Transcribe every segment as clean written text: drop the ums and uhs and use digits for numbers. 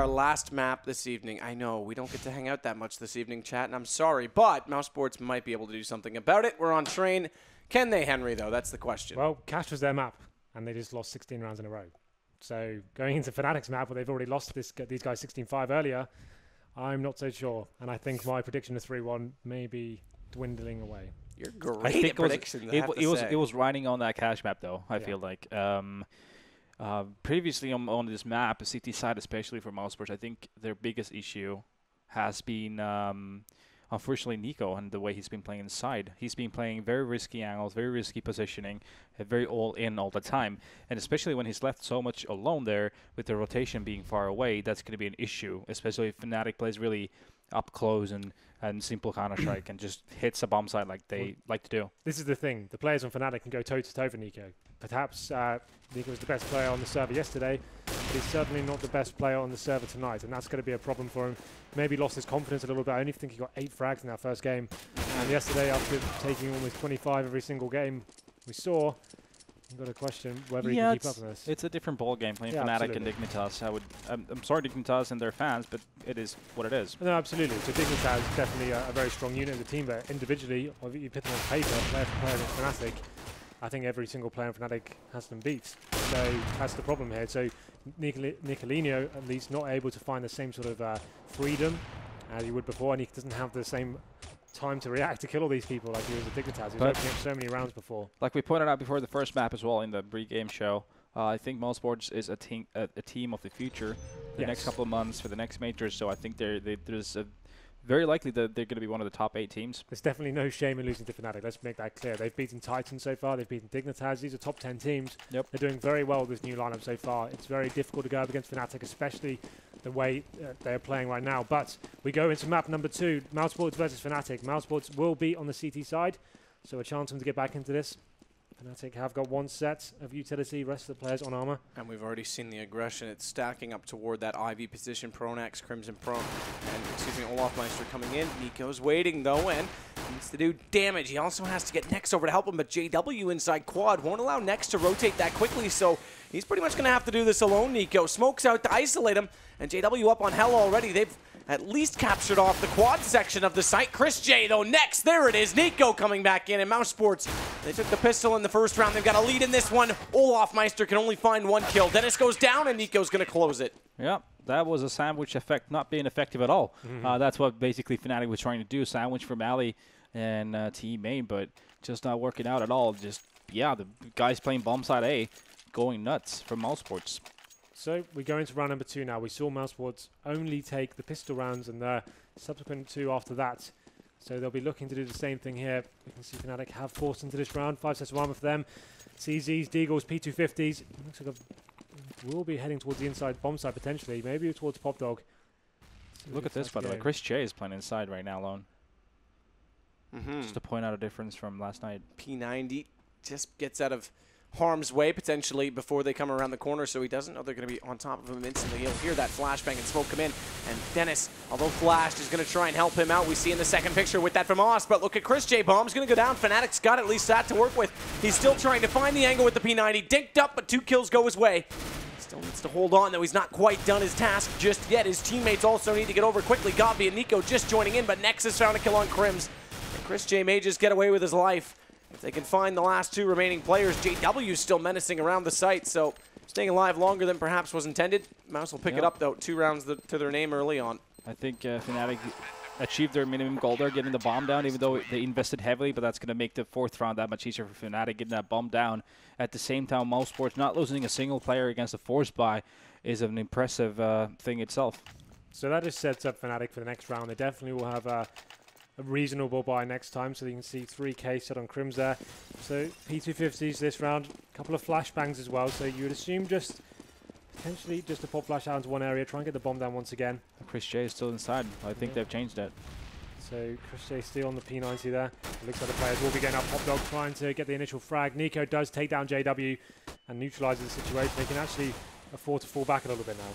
our last map this evening. I know, we don't get to hang out that much this evening, chat, and I'm sorry, but Mousesports might be able to do something about it. We're on train. Can they, Henry, though? That's the question. Well, Cash was their map, and they just lost 16 rounds in a row. So going into Fnatic's map, where they've already lost these guys 16-5 earlier, I'm not so sure. And I think my prediction of 3-1 may be dwindling away. You're great at predictions, it was riding on that Cash map, though, I feel like. Previously on this map, CT side, especially for Mousesports, I think their biggest issue has been, unfortunately, Nico and the way he's been playing inside. He's been playing very risky angles, very risky positioning, very all-in all the time. And especially when he's left so much alone there, with the rotation being far away, that's going to be an issue, especially if Fnatic plays really up close and simple Counter-Strike and just hits a bomb site like they like to do. This is the thing. The players on Fnatic can go toe-to-toe for Nico. Perhaps Nico was the best player on the server yesterday, but he's certainly not the best player on the server tonight, and that's going to be a problem for him. Maybe lost his confidence a little bit. I only think he got 8 frags in that first game. And yesterday, after taking almost 25 every single game we saw, you've got to question whether he can keep up with this. It's a different ball game playing Fnatic and Dignitas. I'm sorry, Dignitas and their fans, but it is what it is. No, absolutely. So Dignitas is definitely a very strong unit of the team, but individually, if you put them on paper, player for player against Fnatic, I think every single player in Fnatic has them beat. So that's the problem here. So Nicolino, at least, not able to find the same sort of freedom as he would before, and he doesn't have the same time to react to kill all these people like he was at Dignitas. He was opening up so many rounds before. Like we pointed out before the first map as well in the pre-game show, I think Mousesports is a team of the future the next couple of months for the next majors. So I think there's a very likely that they're going to be one of the top 8 teams. There's definitely no shame in losing to Fnatic. Let's make that clear. They've beaten Titan so far. They've beaten Dignitas. These are top 10 teams. Yep. They're doing very well with this new lineup so far. It's very difficult to go up against Fnatic, especially the way they're playing right now. But we go into map number 2, Mousesports versus Fnatic. Mousesports will be on the CT side, so a chance for them to get back into this. Fnatic have got 1 set of utility, rest of the players on armor. And we've already seen the aggression. It's stacking up toward that Ivy position. Pronax, Crimson Pro, and excuse me, Olafmeister coming in. Nico's waiting though, and needs to do damage. He also has to get Nex over to help him, but JW inside quad won't allow Nex to rotate that quickly, so he's pretty much going to have to do this alone, Nico. Smokes out to isolate him, and JW up on Hell already. They've at least captured off the quad section of the site. Chris J, though, next. There it is. Nico coming back in, and Mousesports, they took the pistol in the first round. They've got a lead in this one. Olafmeister can only find 1 kill. Dennis goes down, and Nico's going to close it. Yeah, that was a sandwich effect not being effective at all. That's what basically Fnatic was trying to do, sandwich from Ali and Team Main, but just not working out at all. Just, yeah, the guys playing bomb side A going nuts from Mousesports. So we go into round number 2 now. We saw Mousesports only take the pistol rounds and the subsequent 2 after that. So they'll be looking to do the same thing here. We can see Fnatic have forced into this round. 5 sets of armor for them. CZs, Deagles, P250s. Looks like we'll be heading towards the inside bomb side potentially. Maybe towards Pop Dog. Look at this, by the way. Chris J is playing inside right now alone. Just to point out a difference from last night. P90 just gets out of harm's way potentially before they come around the corner, so he doesn't know they're going to be on top of him instantly. He'll hear that flashbang and smoke come in, and Dennis, although flashed, is going to try and help him out. We see in the second picture with that from Oz, but look at Chris J. Bomb's going to go down. Fnatic's got at least that to work with. He's still trying to find the angle with the P90. Dinked up, but 2 kills go his way. Still needs to hold on, though he's not quite done his task just yet. His teammates also need to get over quickly. Gabi and Nico just joining in, but Nexus found a kill on Crims. And Chris J may just get away with his life. If they can find the last 2 remaining players, JW's still menacing around the site, so staying alive longer than perhaps was intended. Mouse will pick it up, though. 2 rounds to their name early on. I think Fnatic achieved their minimum goal there, getting the bomb down, even though they invested heavily, but that's going to make the 4th round that much easier for Fnatic, getting that bomb down. At the same time, Mousesports not losing a single player against a force buy is an impressive thing itself. So that just sets up Fnatic for the next round. They definitely will have a reasonable buy next time, so you can see 3K set on Crims there. So P250s this round, a couple of flashbangs as well, so you would assume just potentially just a pop flash out into one area, try and get the bomb down once again. Chris J is still inside. I think they've changed that. So Chris J still on the P90 there. It looks like the players will be getting up. Pop Dog trying to get the initial frag. Nico does take down JW and neutralizes the situation. They can actually afford to fall back a little bit now.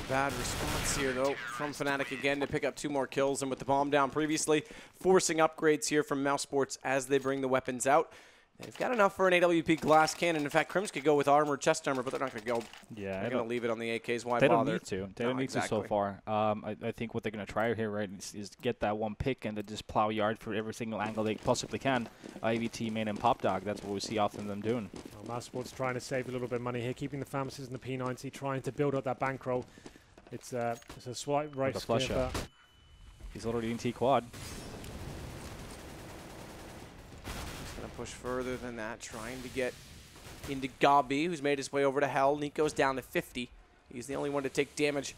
Bad response here, though, from Fnatic again to pick up 2 more kills, and with the bomb down previously, forcing upgrades here from Mousesports as they bring the weapons out. They've got enough for an AWP glass cannon. In fact, Crims could go with armor, chest armor, but they're not going to go. Yeah, they're going to leave it on the AKs. Why they bother? don't need to. They don't need to so far. I think what they're going to try here, right, is get that one pick and then just plow yard for every single angle they possibly can. IVT, main, and pop dog. That's what we see often them doing. Well, Mousesports trying to save a little bit of money here, keeping the pharmacists and the P90, trying to build up that bankroll. It's a slight right flush up. He's already in T quad. Push further than that, trying to get into Gabi, who's made his way over to Hell. Nico's down to 50. He's the only one to take damage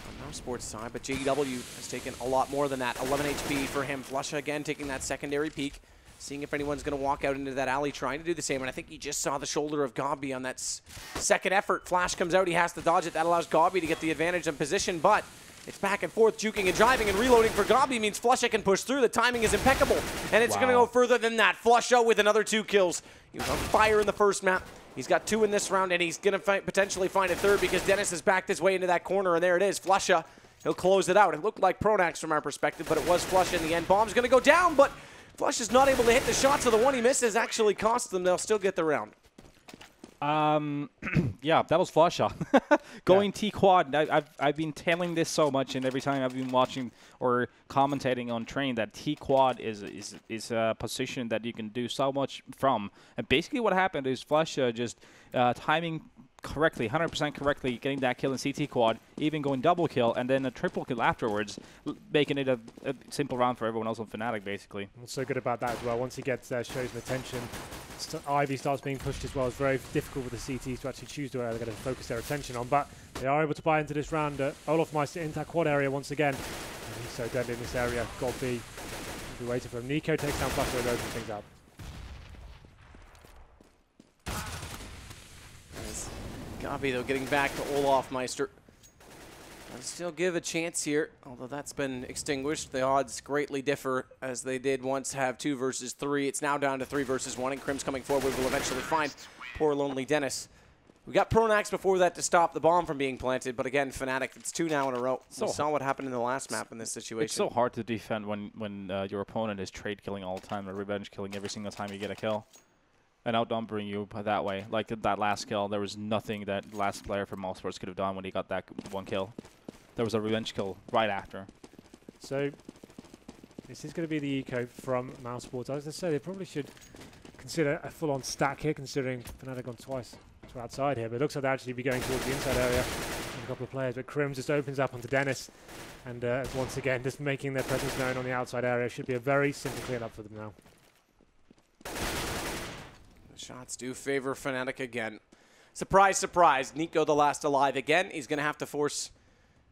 on Mousesports' side, but JW has taken a lot more than that. 11 HP for him. Flusha again taking that secondary peek, seeing if anyone's going to walk out into that alley, trying to do the same. And I think he just saw the shoulder of Gabi on that second effort. Flash comes out, he has to dodge it. That allows Gabi to get the advantage in position, but it's back and forth, juking and driving and reloading for Gabi means Flusha can push through. The timing is impeccable, and it's going to go further than that. Flusha with another 2 kills. He was on fire in the first map. He's got 2 in this round, and he's going to potentially find a 3rd because Dennis has backed his way into that corner, and there it is. Flusha, he'll close it out. It looked like Pronax from our perspective, but it was Flusha in the end. Bomb's going to go down, but Flusha's not able to hit the shot, so the one he misses actually costs them. They'll still get the round. Yeah, that was Flusha. Going T-Quad, I've been telling this so much, and every time I've been watching or commentating on Train, that T-Quad is a position that you can do so much from. And basically what happened is Flusha just timing correctly, 100% correctly, getting that kill in CT quad, even going double kill, and then a triple kill afterwards, making it a simple round for everyone else on Fnatic, basically. What's so good about that as well, once he gets shows him attention, Ivy starts being pushed as well. It's very difficult with the CTs to actually choose where they're going to focus their attention on, but they are able to buy into this round. Olaf Meister into that quad area once again. And he's so deadly in this area. God be waiting for him. Nico takes down Flusha and opens things up. Gabi, though, getting back to Olaf Meister. I'll still give a chance here, although that's been extinguished. The odds greatly differ, as they did once have 2 versus 3. It's now down to 3 versus 1, and Crim's coming forward will eventually find poor lonely Dennis. We got Pronax before that to stop the bomb from being planted, but again, Fnatic, it's 2 now in a row. We saw what happened in the last map in this situation. It's so hard to defend when your opponent is trade killing all the time or revenge killing every single time you get a kill. And outnumbering you that way. Like that last kill, there was nothing that last player from Mousesports could have done when he got that 1 kill. There was a revenge kill right after. So this is going to be the eco from Mousesports. I was going to say they probably should consider a full-on stack here, considering Fnatic gone twice to outside here. But it looks like they'll actually be going towards the inside area with a couple of players. But Crim just opens up onto Dennis. And once again, just making their presence known on the outside area. Should be a very simple clean-up for them now. Shots do favor Fnatic again. Surprise, surprise. Nico the last alive again. He's going to have to force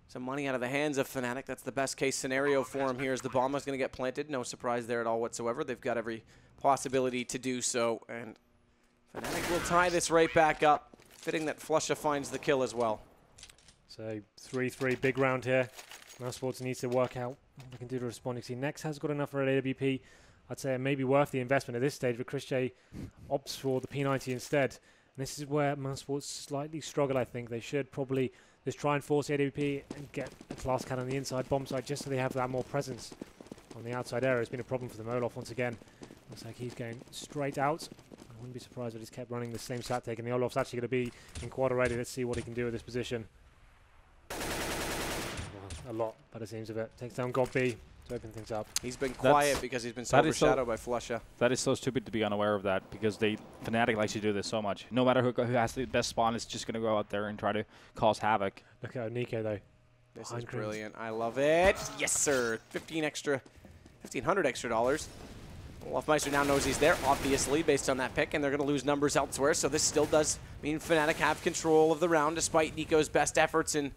some money out of the hands of Fnatic. That's the best case scenario for him here, as the bomb is going to get planted. No surprise there at all whatsoever. They've got every possibility to do so. And Fnatic will tie this right back up. Fitting that Flusha finds the kill as well. So 3-3, big round here. Mousesports needs to work out what they can do to respond. You see, Nex has got enough for an AWP. I'd say it may be worth the investment at this stage, but Chris J opts for the P90 instead. And this is where Mousesports slightly struggle, I think. They should probably just try and force the AWP and get a class cannon on the inside bomb side, just so they have that more presence on the outside area. It's been a problem for them. Olaf, once again, looks like he's going straight out. I wouldn't be surprised if he's kept running the same stat take, and the Olaf's actually going to be in quad already. Let's see what he can do with this position. Well, a lot, by the seems of it. Takes down God B to open things up. He's been quiet because he's been so overshadowed by Flusha. That is so stupid to be unaware of that, because Fnatic likes to do this so much. No matter who has the best spawn, is just going to go out there and try to cause havoc. Look at Nico, though. This is brilliant. I love it. Yes, sir. $1,500 extra dollars. Olaf Meister now knows he's there, obviously, based on that pick, and they're going to lose numbers elsewhere. So this still does mean Fnatic have control of the round, despite Nico's best efforts in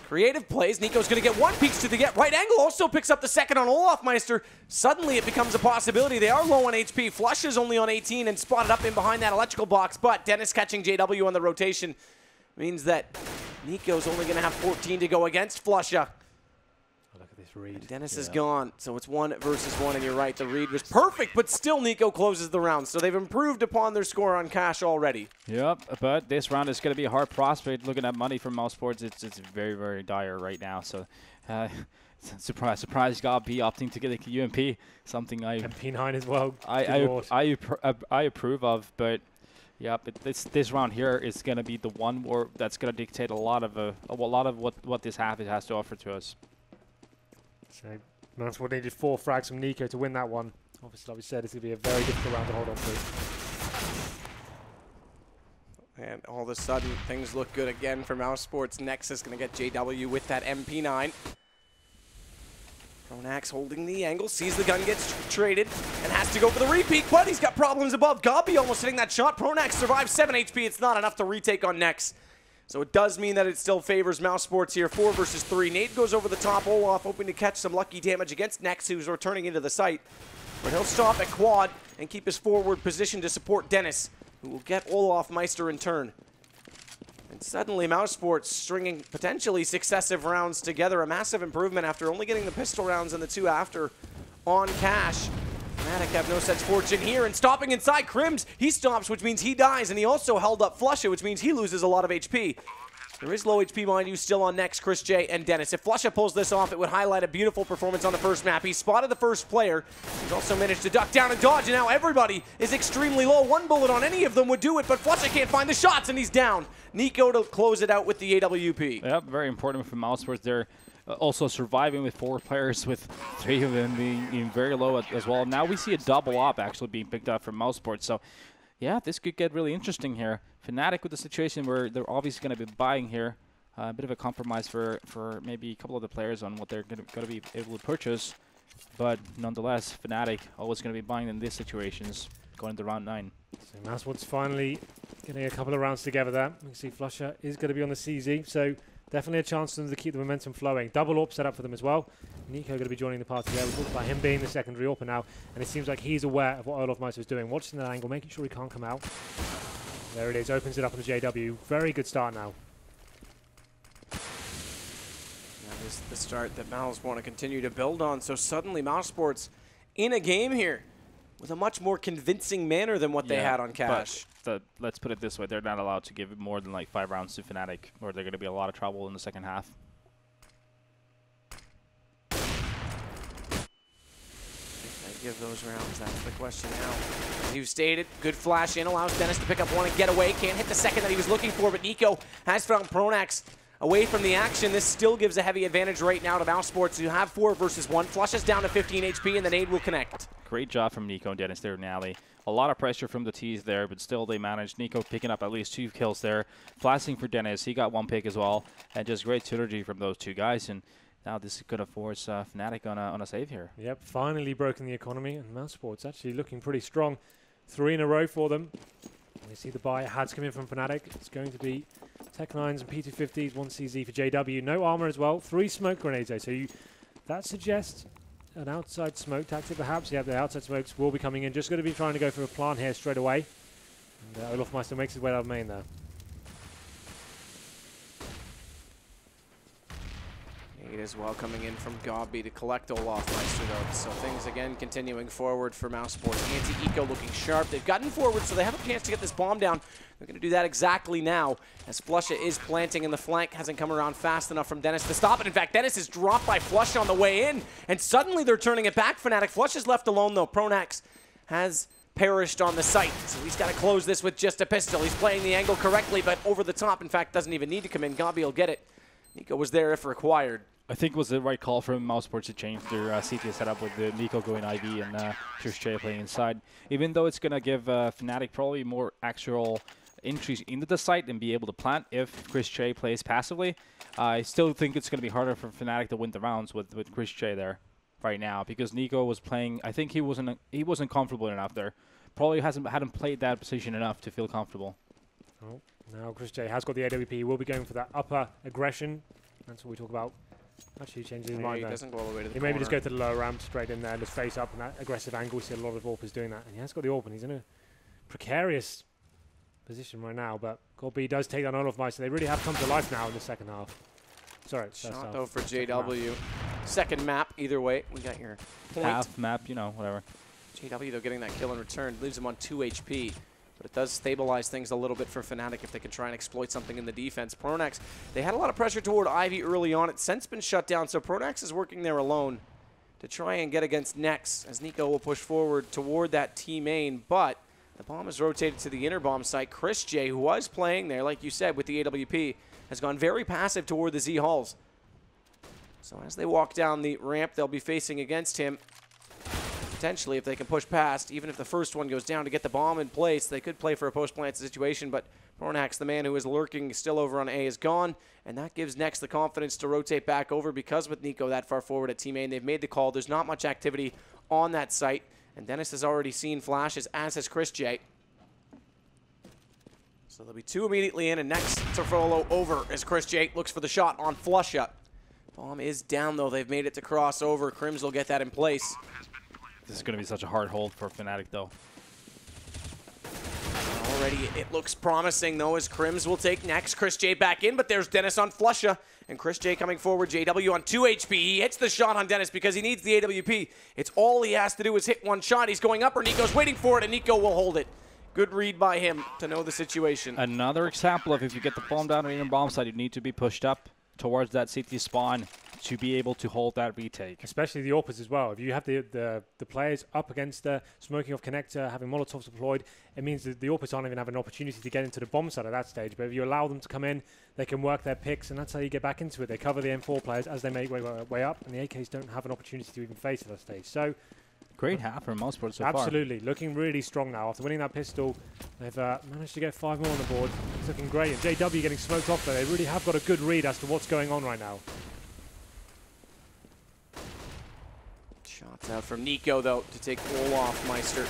creative plays. Nico's going to get 1 peeks to the right angle, also picks up the second on Olaf Meister. Suddenly it becomes a possibility. They are low on HP. Flush is only on 18 and spotted up in behind that electrical box, but Dennis catching JW on the rotation means that Nico's only going to have 14 to go against Flusha. Look at this read. And Dennis is gone, so it's 1 versus 1, and you're right, the read was perfect, but still Nico closes the round. So they've improved upon their score on cash already. Yep, but this round is going to be a hard prospect. Looking at money from Mousesports, it's very, very dire right now. So Surprise, surprise, Gabi opting to get a UMP. Something MP9 as well. I approve of, but yeah, but this round here is gonna be the one that's gonna dictate a lot of what this half has to offer to us. So Mousesports needed 4 frags from Nico to win that one. Obviously, like we said, it's gonna be a very difficult round to hold on to. And all of a sudden, things look good again for Mousesports. Nexus going to get JW with that MP9. Pronax holding the angle, sees the gun gets traded, and has to go for the repeat, but he's got problems above. Gabi almost hitting that shot. Pronax survives 7 HP. It's not enough to retake on Nex. So it does mean that it still favors Mousesports here. 4 versus 3. Nate goes over the top. Olaf hoping to catch some lucky damage against Nex, who's returning into the site. But he'll stop at quad and keep his forward position to support Dennis, who will get Olaf Meister in turn. And suddenly Mousesports stringing potentially successive rounds together. A massive improvement after only getting the pistol rounds and the 2 after on Cash. Fnatic have no such fortune here, and stopping inside Crims, he stops, which means he dies, and he also held up Flusha, which means he loses a lot of HP. There is low HP, mind you, still on Nex, Chris J, and Dennis. If Flusha pulls this off, it would highlight a beautiful performance on the first map. He spotted the first player. He's also managed to duck down and dodge, and now everybody is extremely low. 1 bullet on any of them would do it, but Flusha can't find the shots, and he's down. Nico to close it out with the AWP. Yep, very important for Mousesports. They're also surviving with 4 players, with 3 of them being very low as well. Now we see a double op actually being picked up from Mousesports. So yeah, this could get really interesting here. Fnatic with the situation where they're obviously going to be buying here. A bit of a compromise for maybe a couple of the players on what they're going to be able to purchase. But nonetheless, Fnatic always going to be buying in these situations going into round 9. So Mousesports finally getting a couple of rounds together there. You can see Flusha is going to be on the CZ, so definitely a chance for them to keep the momentum flowing. Double AWP set up for them as well. Nico going to be joining the party there. We talked about him being the secondary AWPer now, and it seems like he's aware of what Olaf Meister is doing. Watching that angle, making sure he can't come out. There it is, opens it up on the JW. Very good start now. That is the start that Mouse want to continue to build on. So suddenly Mousesports in a game here with a much more convincing manner than what they had on Cash. But let's put it this way, they're not allowed to give more than like 5 rounds to Fnatic, or they're going to be a lot of trouble in the second half. Give those rounds, that's the question now. As you stated, good flash in, allows Dennis to pick up 1 and get away. Can't hit the second that he was looking for, but Nico has found Pronax away from the action. This still gives a heavy advantage right now to Mousesports, who have 4 versus 1. Flushes down to 15 HP, and the nade will connect. Great job from Nico and Dennis there in alley. A lot of pressure from the T's there, but still they managed. Nico picking up at least 2 kills there. Flashing for Dennis, he got 1 pick as well. And just great synergy from those 2 guys. And now this is going to force Fnatic on a save here. Yep, finally broken the economy, and Mousesports actually looking pretty strong. 3 in a row for them. We see the buy has come in from Fnatic. It's going to be Tech 9s and P250s, 1 CZ for JW. No armor as well. 3 smoke grenades though, so that suggests an outside smoke tactic perhaps. Yeah, the outside smokes will be coming in. Just going to be trying to go for a plant here straight away. And Olaf Meister makes his way out of main there. As well coming in from Gabi to collect Olaf Meister though. So things again continuing forward for Mousesports. Anti-Eco looking sharp. They've gotten forward, so they have a chance to get this bomb down. They're going to do that exactly now, as Flusha is planting in the flank. Hasn't come around fast enough from Dennis to stop it. In fact, Dennis is dropped by Flusha on the way in, and suddenly they're turning it back. Fnatic. Flusha's left alone though. Pronax has perished on the site, so he's got to close this with just a pistol. He's playing the angle correctly, but over the top. In fact, doesn't even need to come in. Gabi will get it. Nico was there if required. I think it was the right call from Mousesports to change their CT setup with the Nico going IV and Chris J playing inside. Even though it's going to give Fnatic probably more actual entries into the site and be able to plant if Chris J plays passively, I still think it's going to be harder for Fnatic to win the rounds with Chris J there right now, because Nico was playing. I think he wasn't comfortable enough there. Probably hadn't played that position enough to feel comfortable. Oh, now Chris J has got the AWP. He will be going for that upper aggression. That's what we talk about. Actually, changing his mind there. He doesn't go all the way to the corner. Maybe just go to the lower ramp straight in there and just face up in that aggressive angle. We see a lot of AWPers doing that. And he has got the AWP, and he's in a precarious position right now. But Gabi does take down Olaf Meister. They really have come to life now in the second half. Sorry, shot though for JW. Second map, either way. We got your point. Half map, you know, whatever. JW though getting that kill in return leaves him on 2 HP. but it does stabilize things a little bit for Fnatic if they can try and exploit something in the defense. Pronax, they had a lot of pressure toward Ivy early on. It's since been shut down, so Pronax is working there alone to try and get against Nex, as Nico will push forward toward that T main, but the bomb is rotated to the inner bomb site. Chris J, who was playing there, like you said, with the AWP, has gone very passive toward the Z Halls. So as they walk down the ramp, they'll be facing against him. Potentially, if they can push past, even if the first one goes down to get the bomb in place, they could play for a post-plant situation, but Pronax, the man who is lurking still over on A, is gone, and that gives Nex the confidence to rotate back over because with Nico that far forward at T main, they've made the call. There's not much activity on that site, and Dennis has already seen flashes, as has Chris J. So there'll be 2 immediately in, and Nex to follow over as Chris J looks for the shot on Flusha. Bomb is down, though. They've made it to cross over. Crims will get that in place. This is going to be such a hard hold for Fnatic, though. Already, it looks promising, though, as Crims will take Nex. Chris J back in, but there's Dennis on Flusha. And Chris J coming forward. JW on 2 HP. He hits the shot on Dennis because he needs the AWP. It's all he has to do is hit one shot. He's going up, or Nico's waiting for it, and Nico will hold it. Good read by him to know the situation. Another example of if you get the bomb down on the bomb side, you need to be pushed up towards that CT spawn to be able to hold that retake. Especially the AWPers as well. If you have the players up against the smoking off connector, having Molotovs deployed, it means that the AWPers aren't even having an opportunity to get into the bomb side at that stage. But if you allow them to come in, they can work their picks, and that's how you get back into it. They cover the M4 players as they make way up, and the AKs don't have an opportunity to even face at that stage. So great half from Mousesports so far. Absolutely. Looking really strong now. After winning that pistol, they've managed to get 5 more on the board. It's looking great. And JW getting smoked off there. They really have got a good read as to what's going on right now. Shots out from Nico, though, to take Olaf Meister.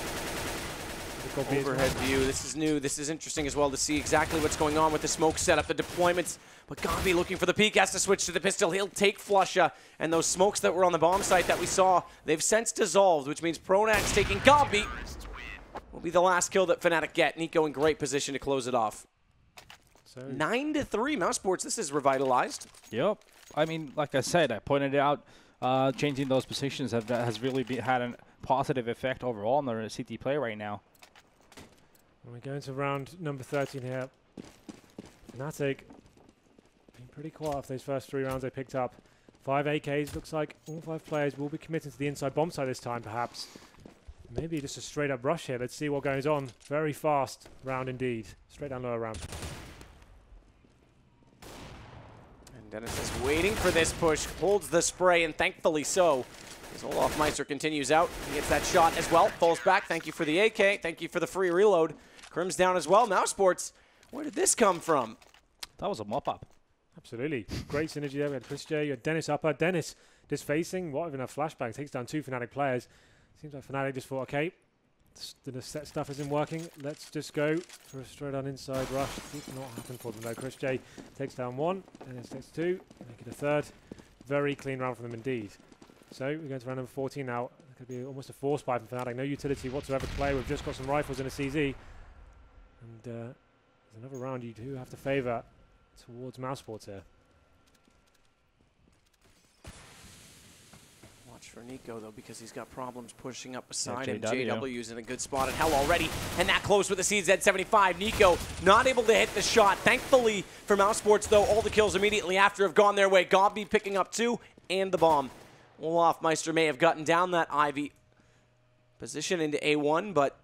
Overhead view. This is new. This is interesting as well to see exactly what's going on with the smoke setup, the deployments. But Gabi looking for the peek, has to switch to the pistol. He'll take Flusha, and those smokes that were on the bomb site that we saw, they've since dissolved, which means Pronax taking Gabi will be the last kill that Fnatic get. Nico in great position to close it off. So 9-3, Mousesports. This is revitalized. Yep. I mean, like I said, I pointed it out. Changing those positions has really had a positive effect overall on the CT play right now. We're going to round number 13 here. Fnatic being pretty quiet off those first 3 rounds they picked up. 5 AKs. Looks like all 5 players will be committed to the inside bomb side this time, perhaps. Maybe just a straight up rush here. Let's see what goes on. Very fast round indeed. Straight down lower ramp. Dennis is waiting for this push, holds the spray, and thankfully so. As Olaf Meister continues out, he gets that shot as well, falls back. Thank you for the AK, thank you for the free reload. Crims down as well. Mousesports, where did this come from? That was a mop-up. Absolutely. Great synergy there. We had Chris J, you had Dennis upper. Dennis just facing, what even a flashbang, takes down 2 Fnatic players. Seems like Fnatic just thought, okay, the set stuff isn't working. Let's just go for a straight on inside rush. Did not happen for them though. Chris J takes down 1, and then takes 2, make it a 3rd. Very clean round from them indeed. So we're going to round number 14 now. It could be almost a force buy from Fnatic. No utility whatsoever to play. We've just got some rifles and a CZ. And there's another round you do have to favour towards Mousesports here. For Nico, though, because he's got problems pushing up beside him. JW's in a good spot in hell already, and that close with the CZ75. Nico not able to hit the shot. Thankfully for Mousesports, though, all the kills immediately after have gone their way. Gabi picking up 2 and the bomb. Olaf Meister may have gotten down that Ivy position into A1, but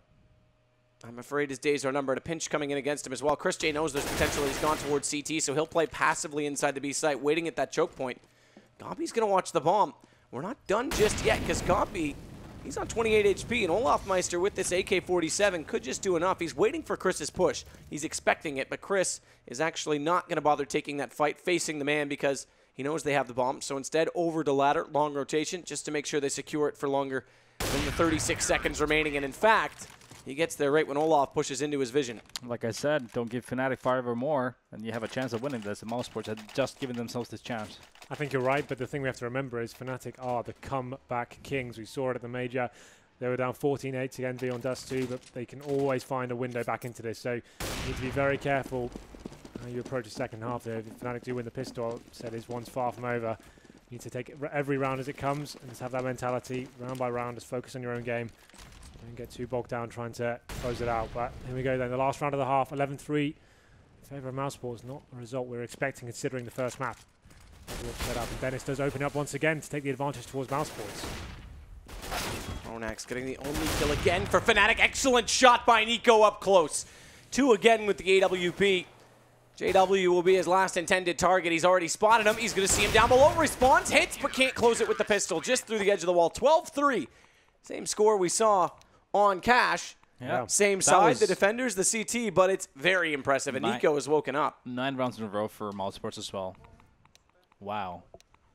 I'm afraid his days are numbered. A pinch coming in against him as well. Chris J knows there's potential. He's gone towards CT, so he'll play passively inside the B site, waiting at that choke point. Gabi's going to watch the bomb. We're not done just yet, because Gabi, he's on 28 HP, and Olaf Meister with this AK-47 could just do enough. He's waiting for Chris's push. He's expecting it, but Chris is actually not going to bother taking that fight, facing the man, because he knows they have the bomb. So instead, over to ladder, long rotation, just to make sure they secure it for longer than the 36 seconds remaining. And in fact, he gets there right when Olaf pushes into his vision. Like I said, don't give Fnatic 5 or more, and you have a chance of winning this. And Mousesports had just given themselves this chance. I think you're right, but the thing we have to remember is Fnatic are the comeback kings. We saw it at the major. They were down 14-8 to Envy on Dust 2, but they can always find a window back into this. So you need to be very careful how you approach the second half there. If Fnatic do win the pistol, said his one's far from over. You need to take every round as it comes and just have that mentality, round by round, just focus on your own game. Don't get too bogged down trying to close it out. But here we go then. The last round of the half, 11-3 in favour of Mousesports. Not a result we were expecting considering the first map. Set up, and Dennis does open up once again to take the advantage towards Mousesports. Pronax getting the only kill again for Fnatic. Excellent shot by Nico up close. 2 again with the AWP. JW will be his last intended target. He's already spotted him. He's going to see him down below. Responds, hits, but can't close it with the pistol. Just through the edge of the wall. 12-3. Same score we saw on Cash. Yeah. Same side, the defenders, the CT, but it's very impressive. And Nico has woken up. 9 rounds in a row for Mousesports as well. Wow.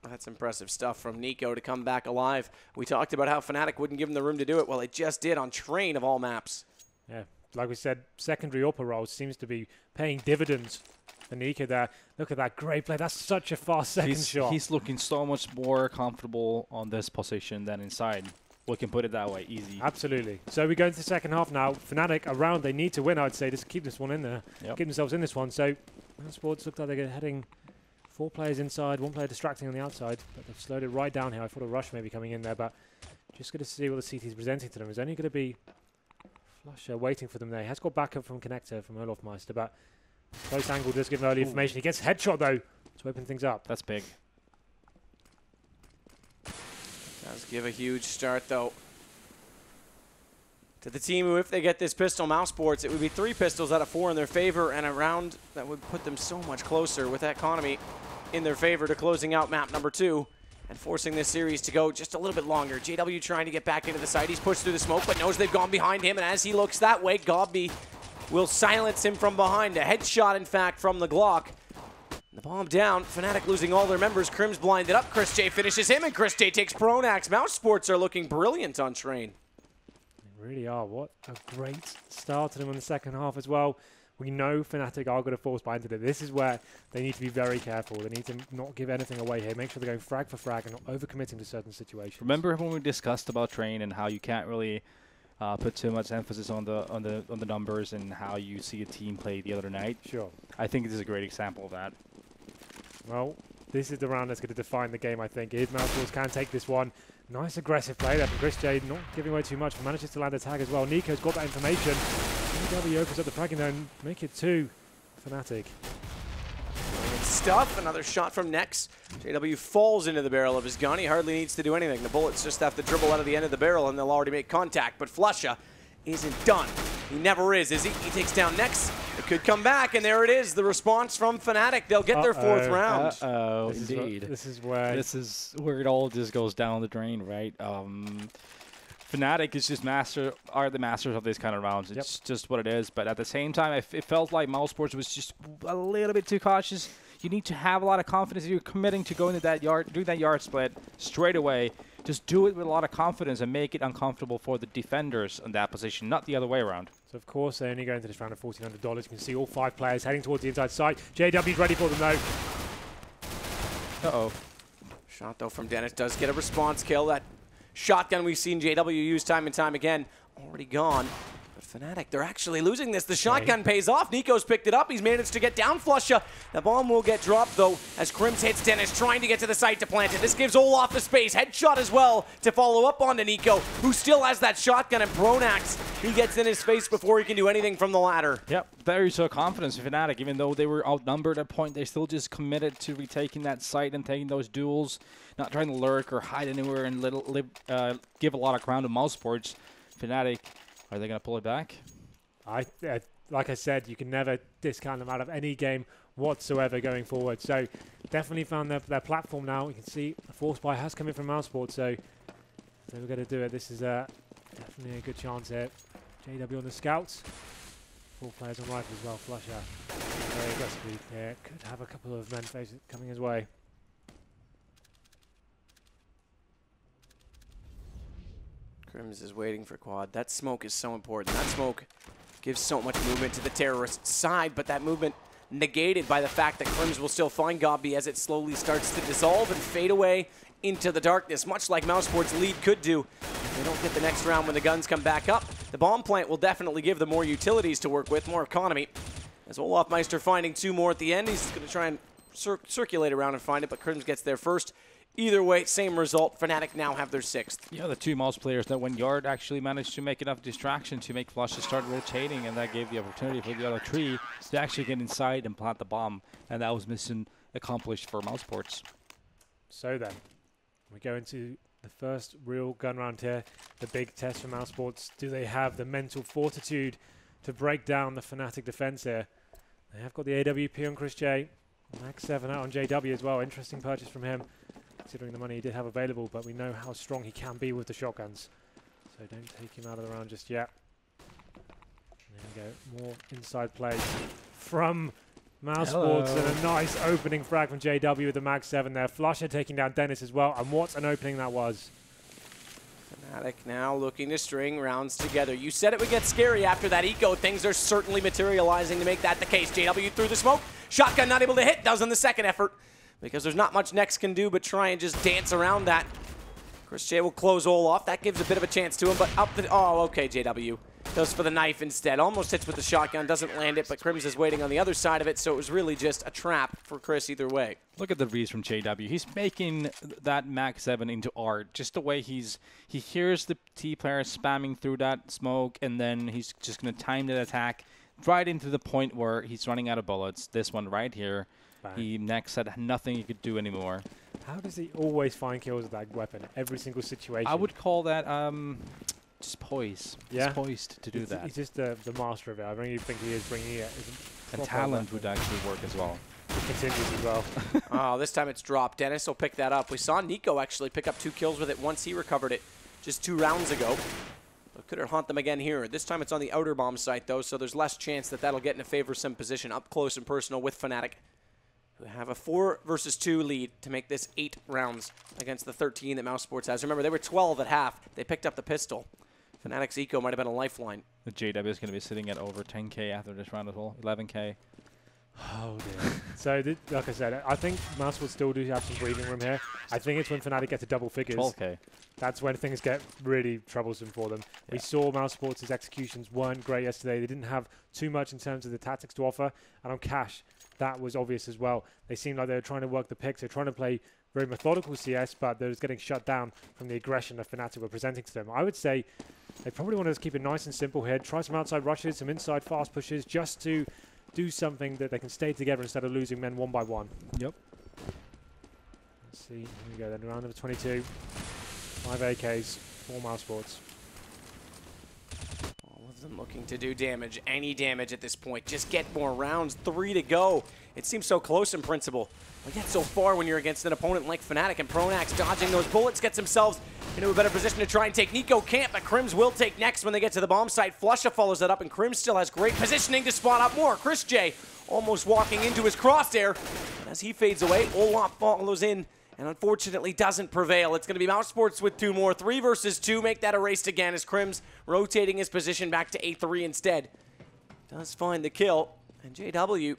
That's impressive stuff from Nico to come back alive. We talked about how Fnatic wouldn't give him the room to do it. Well, it just did on Train of all maps. Yeah, like we said, secondary upper role seems to be paying dividends for Nico there. Look at that great play. That's such a fast second shot. He's looking so much more comfortable on this position than inside. We can put it that way, easy. Absolutely. So we go into the second half now. Fnatic around, they need to win, I'd say, just keep this one in there. Yep. Keep themselves in this one. So Mousesports look like they're heading 4 players inside, 1 player distracting on the outside, but they've slowed it right down here. I thought a rush may be coming in there, but just going to see what the CT is presenting to them. There's only going to be Flusher waiting for them there. He has got backup from Connector, from Olofmeister, but close angle does give early information. He gets a headshot, though, to open things up. That's big. Does give a huge start, though, to the team who, if they get this pistol, Mousesports, it would be 3 pistols out of 4 in their favor, and a round that would put them so much closer with that economy in their favor to closing out map number 2 and forcing this series to go just a little bit longer. JW trying to get back into the site. He's pushed through the smoke, but knows they've gone behind him, and as he looks that way, Gobby will silence him from behind. A headshot, in fact, from the Glock. The bomb down. Fnatic losing all their members. Crim's blinded up. Chris J finishes him, and Chris J takes Pronax. Mousesports are looking brilliant on Train. They really are. What a great start to them in the second half as well. We know Fnatic are going to force buy into it. This is where they need to be very careful. They need to not give anything away here. Make sure they're going frag for frag and not overcommitting to certain situations. Remember when we discussed about Train and how you can't really put too much emphasis on the numbers and how you see a team play the other night? Sure. I think this is a great example of that. Well, this is the round that's going to define the game, I think. If Mousesports can take this one. Nice aggressive play there from Chris J, not giving away too much. Manages to land a tag as well. Nico's got that information. JW opens up the fragging there and make it 2 Fnatic. Stuff, another shot from Nex. JW falls into the barrel of his gun. He hardly needs to do anything. The bullets just have to dribble out of the end of the barrel and they'll already make contact. But Flusha isn't done. He never is he? He takes down Nex. It could come back, and there it is. The response from Fnatic. They'll get their 4th round. Indeed. This is where it all just goes down the drain, right? Fnatic is just are the masters of this kind of rounds. It's just what it is. But at the same time, it felt like Mousesports was just a little bit too cautious. You need to have a lot of confidence if you're committing to going to that yard, doing that yard split straight away. Just do it with a lot of confidence and make it uncomfortable for the defenders in that position, not the other way around. So, of course, they only go into this round of $1,400. You can see all 5 players heading towards the inside side. JW's ready for them, though. Uh-oh. Shot, though, from Dennis does get a response kill. That shotgun we've seen JW use time and time again, already gone. But Fnatic, they're actually losing this. The shotgun pays off. Nico's picked it up. He's managed to get down Flusha. The bomb will get dropped, though, as Crims hits Dennis, trying to get to the site to plant it. This gives Olaf the space. Headshot as well to follow up onto Nico, who still has that shotgun, and Pronax, he gets in his face before he can do anything from the ladder. Yep, there is a confidence in Fnatic. Even though they were outnumbered at a point, they still just committed to retaking that site and taking those duels, not trying to lurk or hide anywhere and give a lot of ground to Mousesports. Fnatic, are they going to pull it back? Like I said, you can never discount them out of any game whatsoever going forward. So definitely found their platform now. You can see the force buy has come in from Mousesports. So we're going to do it. This is definitely a good chance here. JW on the scouts. 4 players on rifle as well. Flusher very aggressively here. Could have a couple of men faces coming his way. Crims is waiting for quad. That smoke is so important. That smoke gives so much movement to the terrorist side, but that movement negated by the fact that Crims will still find Gobby as it slowly starts to dissolve and fade away into the darkness, much like Mousesports' lead could do. If they don't get the next round when the guns come back up, the bomb plant will definitely give them more utilities to work with, more economy. As Olofmeister finding 2 more at the end, he's going to try and circulate around and find it, but Crims gets there first Either way, same result. Fnatic now have their 6th. Yeah, the two Mouse players that when Yard actually managed to make enough distraction to make flushes start rotating, and that gave the opportunity for the other 3 to actually get inside and plant the bomb. And that was mission accomplished for Mousesports. So then, we go into the first real gun round here. The big test for Mousesports. Do they have the mental fortitude to break down the Fnatic defense here? They have got the AWP on Chris J. Max 7 out on JW as well. Interesting purchase from him, considering the money he did have available, but we know how strong he can be with the shotguns. So don't take him out of the round just yet. There we go. More inside play from Mousesports, and a nice opening frag from JW with the Mag 7 there. Flusher taking down Dennis as well, and what an opening that was. Fnatic now looking to string rounds together. You said it would get scary after that eco. Things are certainly materializing to make that the case. JW through the smoke. Shotgun not able to hit. Does on the second effort, because there's not much Nex can do but try and just dance around that. Chris J will close all off. That gives a bit of a chance to him, but up the... Oh, okay, JW. Goes for the knife instead. Almost hits with the shotgun. Doesn't land it, but Crims is waiting on the other side of it, so it was really just a trap for Chris either way. Look at the reads from JW. He's making that Mag 7 into art. Just the way he hears the T player spamming through that smoke, and then he's just going to time that attack right into the point where he's running out of bullets. This one right here. Bang. He next had nothing he could do anymore. How does he always find kills with that weapon? Every single situation. I would call that just poise. Yeah. He's poised to do that. He's just the master of it. I really think he is bringing it. And talent would actually work as well. It continues as well. Oh, this time it's dropped. Dennis will pick that up. We saw Nico actually pick up 2 kills with it once he recovered it just 2 rounds ago. But could it haunt them again here? This time it's on the outer bomb site, though, so there's less chance that that'll get in a favorsome position up close and personal with Fnatic, who have a 4 versus 2 lead to make this 8 rounds against the 13 that Mousesports has. Remember, they were 12 at half. They picked up the pistol. Fnatic's eco might have been a lifeline. The JW is going to be sitting at over 10K after this round as well, 11K. Oh, dear. So, like I said, I think Mousesports still do have some breathing room here. I think it's when Fnatic get to double figures. 12K. That's when things get really troublesome for them. Yeah. We saw Mousesports' executions weren't great yesterday. They didn't have too much in terms of the tactics to offer. And on Cash, that was obvious as well. They seemed like they were trying to work the picks. They're trying to play very methodical CS, but they was getting shut down from the aggression that Fnatic were presenting to them. I would say they probably want to keep it nice and simple here. Try some outside rushes, some inside fast pushes, just to do something that they can stay together instead of losing men 1 by 1. Yep. Let's see. Here we go then. Round number 22. 5 AKs, 4 Mousesports. All of them looking to do damage, any damage at this point. Just get more rounds. 3 to go. It seems so close in principle, but yet so far when you're against an opponent like Fnatic. And Pronax dodging those bullets gets themselves into a better position to try and take. Nico can't, but Crims will take next when they get to the bomb site. Flusha follows that up, and Crims still has great positioning to spot up more. Chris J almost walking into his crosshair. And as he fades away, Olaf follows in and unfortunately doesn't prevail. It's going to be Mousesports with 2 more. 3 versus 2. Make that erased again as Crims rotating his position back to A3 instead. Does find the kill, and JW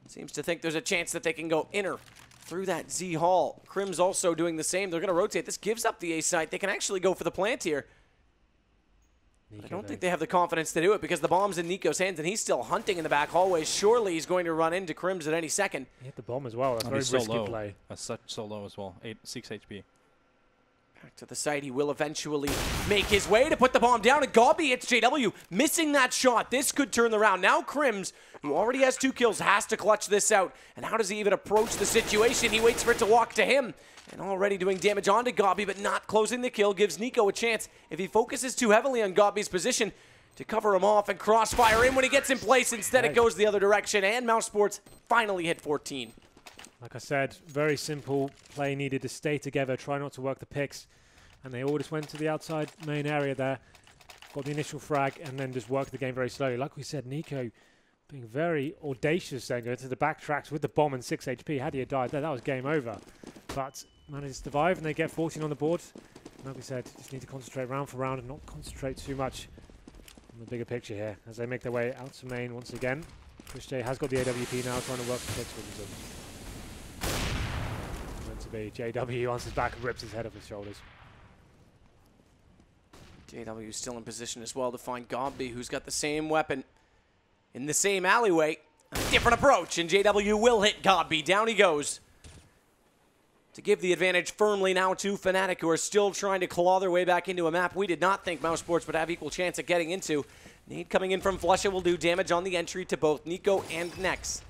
seems to think there's a chance that they can go inner through that Z Hall. Crims also doing the same. They're going to rotate. This gives up the A site. They can actually go for the plant here. I don't think they have the confidence to do it because the bomb's in Nico's hands and he's still hunting in the back hallways. Surely he's going to run into Crims at any second. He hit the bomb as well. That's very risky play. That's so low as well. 6 HP. Back to the site. He will eventually make his way to put the bomb down. And Gobby hits JW, missing that shot. This could turn the round. Now Crims, who already has 2 kills, has to clutch this out. And how does he even approach the situation? He waits for it to walk to him. And already doing damage onto Gobby, but not closing the kill. Gives Nico a chance, if he focuses too heavily on Gobby's position, to cover him off and crossfire in when he gets in place. Instead, it goes the other direction. And Mousesports finally hit 14. Like I said, very simple play needed to stay together, try not to work the picks. And they all just went to the outside main area there, got the initial frag, and then just worked the game very slowly. Like we said, Nico being very audacious then, going to the backtracks with the bomb and 6 HP. Had he had died there, that was game over. But managed to survive, and they get 14 on the board. And like we said, just need to concentrate round for round and not concentrate too much on the bigger picture here as they make their way out to main once again. Chris J has got the AWP now, trying to work the picks with them. Meant to be JW answers back and rips his head off his shoulders. JW still in position as well to find Gobby, who's got the same weapon in the same alleyway. A different approach, and JW will hit Gobby. Down he goes. to give the advantage firmly now to Fnatic, who are still trying to claw their way back into a map we did not think Mousesports would have equal chance at getting into. Nade coming in from Flusha will do damage on the entry to both Nico and Nex.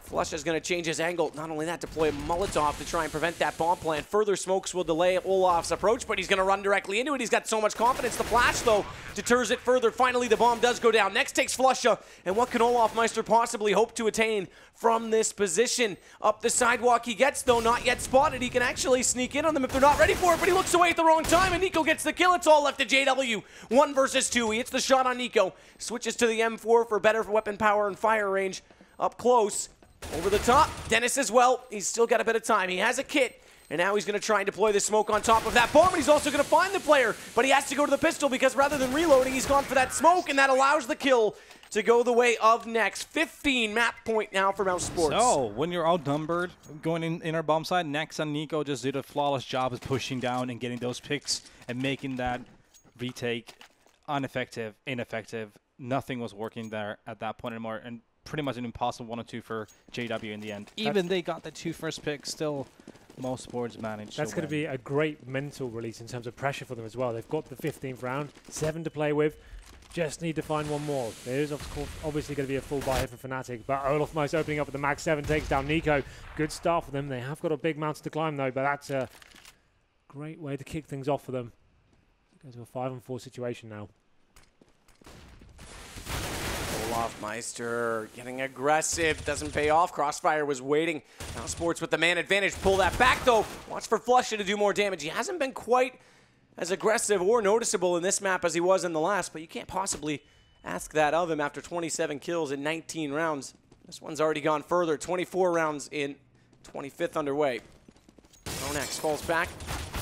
Flusha's going to change his angle. Not only that, deploy a Molotov to try and prevent that bomb plant. Further smokes will delay Olaf's approach, but he's going to run directly into it. He's got so much confidence. The flash, though, deters it further. Finally, the bomb does go down. Next takes Flusha, and what can Olaf Meister possibly hope to attain from this position? Up the sidewalk he gets, though, not yet spotted. He can actually sneak in on them if they're not ready for it, but he looks away at the wrong time, and Nico gets the kill. It's all left to JW. 1 versus 2. He hits the shot on Nico. Switches to the M4 for better weapon power and fire range. Up close. Over the top, Dennis as well. He's still got a bit of time. He has a kit, and now he's going to try and deploy the smoke on top of that bomb, and he's also going to find the player, but he has to go to the pistol because rather than reloading, he's gone for that smoke, and that allows the kill to go the way of Nex. 15 map point now for Mousesports. So, when you're outnumbered, going in our bomb side, Nex and Nico just did a flawless job of pushing down and getting those picks and making that retake ineffective. Nothing was working there at that point anymore, and pretty much an impossible 1-2 for JW in the end. Even they got the 2 first picks, still Mousesports managed That's going to be a great mental release in terms of pressure for them as well. They've got the 15th round, 7 to play with. Just need to find one more. There is, of course, obviously going to be a full buy here for Fnatic, but Olaf Meister opening up at the Mag 7 takes down Nico. Good start for them. They have got a big mountain to climb, though, but that's a great way to kick things off for them. Go to a 5-on-4 situation now. Olaf Meister getting aggressive. Doesn't pay off. Crossfire was waiting. Mousesports with the man advantage. Pull that back, though. Watch for Flusha to do more damage. He hasn't been quite as aggressive or noticeable in this map as he was in the last, but you can't possibly ask that of him after 27 kills in 19 rounds. This one's already gone further. 24 rounds in, 25th underway. Ronex falls back.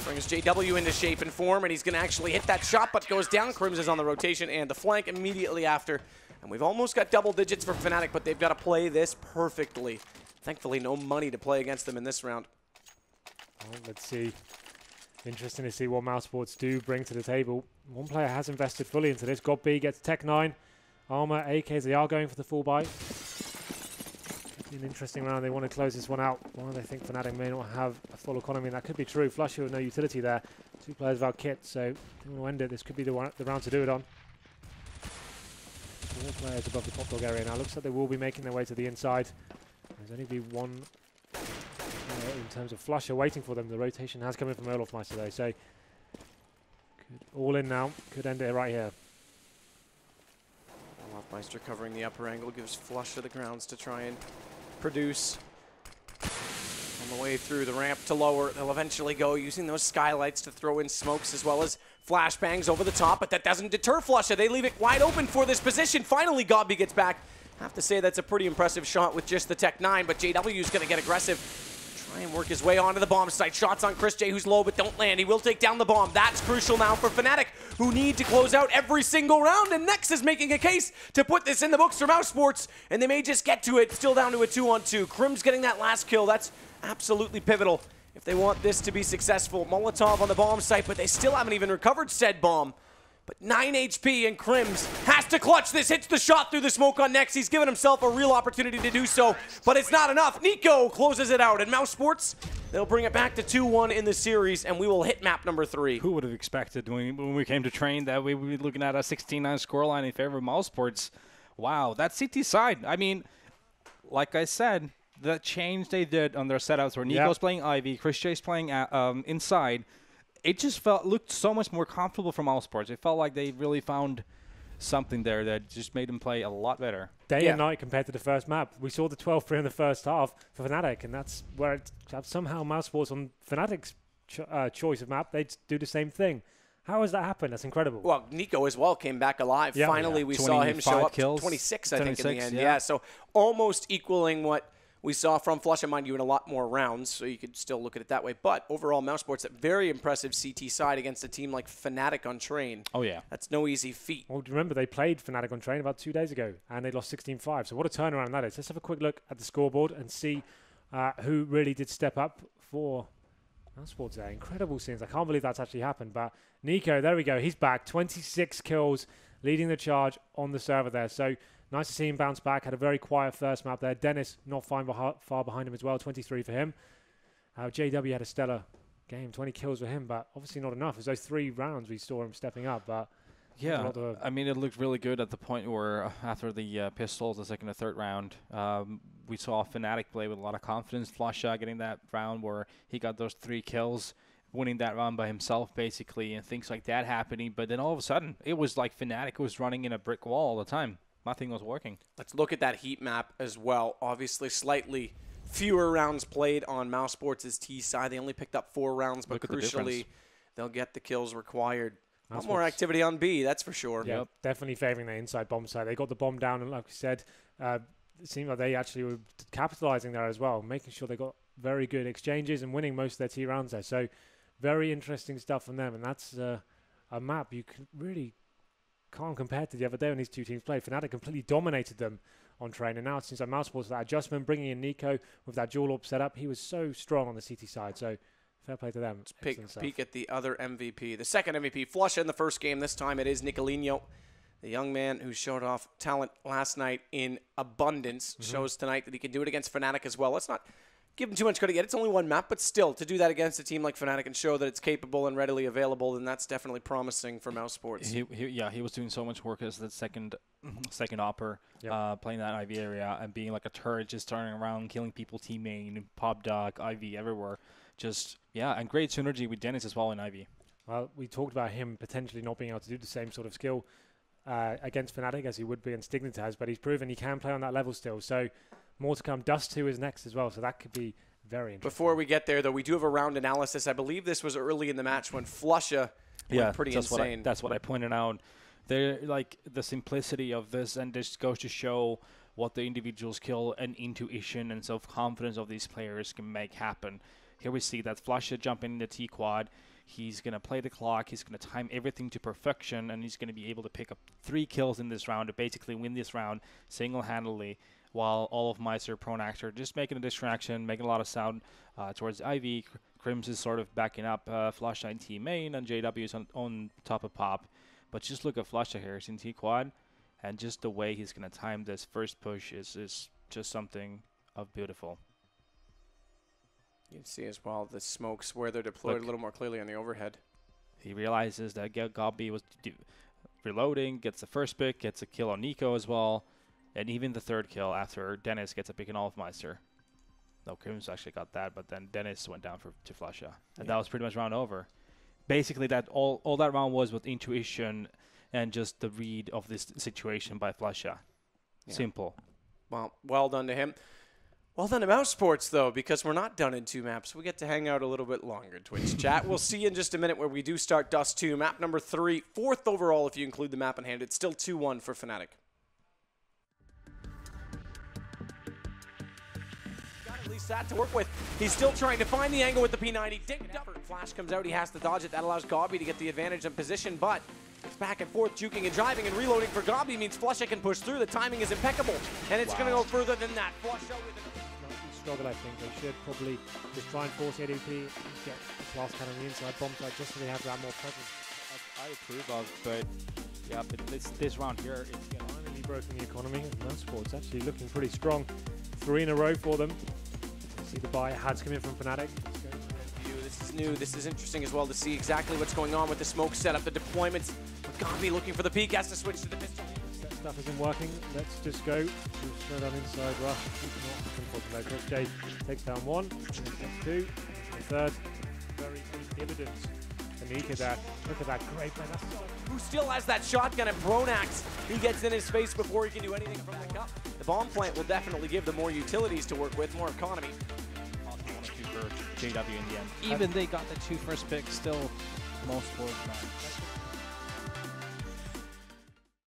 Brings JW into shape and form, and he's going to actually hit that shot, but goes down. Crims is on the rotation and the flank immediately after. And we've almost got double digits for Fnatic, but they've got to play this perfectly. Thankfully, no money to play against them in this round. Well, let's see. Interesting to see what Mousesports do bring to the table. One player has invested fully into this. God-B gets Tech 9. Armor, AKs, they are going for the full buy. Could be an interesting round. They want to close this one out. While they think Fnatic may not have a full economy, and that could be true. Flusha with no utility there. 2 players without kit, so they want to end it. This could be the round to do it on. 4 players above the top dog area now. Looks like they will be making their way to the inside. There's only be one in terms of Flusha waiting for them. The rotation has come in from Olaf Meister though, so all in now. Could end it right here. Olaf Meister covering the upper angle gives Flusha the grounds to try and produce. On the way through the ramp to lower, they'll eventually go using those skylights to throw in smokes as well as flashbangs over the top, but that doesn't deter Flusha. They leave it wide open for this position. Finally, God-B gets back. Have to say that's a pretty impressive shot with just the Tech 9, but JW's going to get aggressive. Try and work his way onto the bomb site. Shots on Chris J, who's low but don't land. He will take down the bomb. That's crucial now for Fnatic, who need to close out every single round, and Nex is making a case to put this in the books for Mousesports, and they may just get to it. Still down to a 2-on-2. Crim's getting that last kill. That's absolutely pivotal if they want this to be successful. Molotov on the bomb site, but they still haven't even recovered said bomb. But 9 HP, and Crims has to clutch this. Hits the shot through the smoke on Nex. He's given himself a real opportunity to do so, but it's not enough. Nico closes it out, and Mousesports, they'll bring it back to 2-1 in the series, and we will hit map number 3. Who would have expected when we came to train that we would be looking at a 16-9 scoreline in favor of Mousesports? Wow, that CT side. I mean, like I said, the change they did on their setups where Nico's playing Ivy, Chris J's playing inside, it just looked so much more comfortable for Mousesports. It felt like they really found something there that just made them play a lot better. Day and night compared to the first map. We saw the 12-3 in the first half for Fnatic, and that's where somehow Mousesports on Fnatic's choice of map, they do the same thing. How has that happened? That's incredible. Well, Nico as well came back alive. Finally, we saw him show up. Kills. 26, I think, in the end. Yeah, so almost equaling what we saw from Flusha, mind you, in a lot more rounds, so you could still look at it that way. But overall, Mousesports, a very impressive CT side against a team like Fnatic on Train. Oh, yeah. That's no easy feat. Well, remember, they played Fnatic on Train about 2 days ago, and they lost 16-5. So what a turnaround that is. Let's have a quick look at the scoreboard and see who really did step up for Mousesports there. Incredible scenes. I can't believe that's actually happened. But Nico, there we go. He's back. 26 kills, leading the charge on the server there. So nice to see him bounce back. Had a very quiet first map there. Dennis not far behind him as well. 23 for him. JW had a stellar game, 20 kills for him, but obviously not enough. It was those 3 rounds we saw him stepping up, but yeah, I mean, it looked really good at the point where after the pistols, the second and third round, we saw Fnatic play with a lot of confidence. Flusha getting that round where he got those 3 kills, winning that round by himself, basically, and things like that happening. But then all of a sudden, it was like Fnatic was running in a brick wall all the time. Nothing was working. Let's look at that heat map as well. Obviously, slightly fewer rounds played on Mousesports' T side. They only picked up 4 rounds, but crucially, they'll get the kills required. A lot more activity on B, that's for sure. Yeah, definitely favoring the inside bomb side. They got the bomb down, and like we said, it seemed like they actually were capitalizing there as well, making sure they got very good exchanges and winning most of their T rounds there. So very interesting stuff from them, and that's a map you really can't compare to the other day when these 2 teams played. Fnatic completely dominated them on train, and now it seems like Mousesports, that adjustment, bringing in Nico with that dual orb setup, he was so strong on the CT side. So fair play to them. Let's peek at the other MVP. The second MVP, Flusha in the first game. This time it is Nicolino, the young man who showed off talent last night in abundance. Shows tonight that he can do it against Fnatic as well. Let's not give him too much credit yet. It's only 1 map, but still, to do that against a team like Fnatic and show that it's capable and readily available, then that's definitely promising for Mousesports. He was doing so much work as the second opper, playing that IV area and being like a turret, just turning around, killing people, team main, pop dog, IV everywhere. Just, and great synergy with Dennis as well in IV. Well, we talked about him potentially not being able to do the same sort of skill against Fnatic as he would be against Dignitas, but he's proven he can play on that level still. So more to come. Dust 2 is next as well, so that could be very interesting. Before we get there, though, we do have a round analysis. I believe this was early in the match when Flusha went pretty insane. That's what I pointed out. They're like the simplicity of this, and this goes to show what the individual skill and intuition and self-confidence of these players can make happen. Here we see that Flusha jumping in the T-quad. He's going to play the clock. He's going to time everything to perfection, and he's going to be able to pick up 3 kills in this round to basically win this round single-handedly, while all of Meister, Pronaxter just making a distraction, making a lot of sound towards Ivy. Crims is sort of backing up Flusha in T main, and JW is on top of Pop. But just look at Flusha here. He's in T-quad, and just the way he's going to time this first push is just something of beautiful. You can see as well the smokes where they're deployed a little more clearly on the overhead. He realizes that Gobby was reloading, gets the first pick, gets a kill on Nico as well, and even the 3rd kill after Dennis gets a pick on Olfmeister. No, Crims actually got that, but then Dennis went down to Flusha, and that was pretty much round over. Basically, that all that round was with intuition and just the read of this situation by Flusha. Simple. Well done to him. Well done to Mousesports, though, because we're not done in 2 maps. We get to hang out a little bit longer, Twitch chat. We'll see you in just a minute where we do start Dust 2. Map number 3, 4th overall if you include the map in hand. It's still 2-1 for Fnatic. Got at least that to work with. He's still trying to find the angle with the P90. Flash comes out. He has to dodge it. That allows Gobby to get the advantage in position, but it's back and forth, juking and driving and reloading for Gobby means Flusha can push through. The timing is impeccable, and it's going to go further than that. Flusha with struggle, I think. They should probably just try and force ADP and get the last cannon on the inside, bomb side, just so they have that more presence. I approve of, but this round here, it's finally broken the economy. Mousesports actually looking pretty strong. 3 in a row for them. See the buy has come in from Fnatic. This is new. This is interesting as well to see exactly what's going on with the smoke setup, the deployments. Gobby looking for the peak, has to switch to the pistol. That stuff isn't working. Let's just go. Straight on inside rush. Jay takes down 1, takes 2, and 3rd. Very good dividends. Anika there. Look at that great play. Who still has that shotgun and Pronax? He gets in his face before he can do anything from the cup. The bomb plant will definitely give them more utilities to work with, more economy. For JW in the end. Even they got the 2 first picks, still Mousesports.